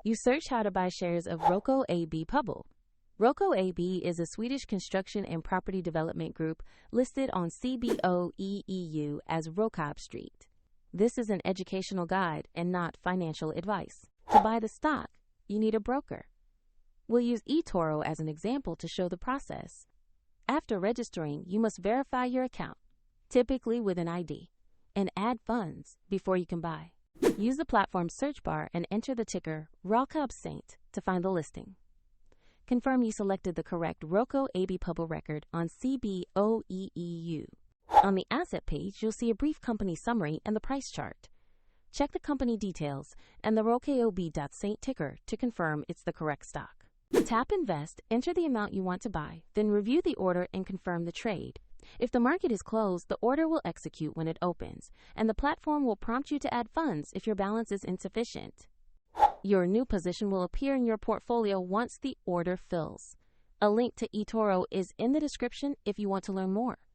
You search how to buy shares of Roko AB publ. Roko AB is a Swedish construction and property development group listed on CBOE EU as ROKOb.ST. This is an educational guide and not financial advice. To buy the stock, you need a broker. We'll use eToro as an example to show the process. After registering, you must verify your account, typically with an ID, and add funds before you can buy. Use the platform's search bar and enter the ticker ROKOb.ST to find the listing. Confirm you selected the correct Roko AB publ record on CBOE EU. On the asset page, you'll see a brief company summary and the price chart. Check the company details and the ROKOb.ST ticker to confirm it's the correct stock. Tap Invest, enter the amount you want to buy, then review the order and confirm the trade. If the market is closed, the order will execute when it opens, and the platform will prompt you to add funds if your balance is insufficient. Your new position will appear in your portfolio once the order fills. A link to eToro is in the description if you want to learn more.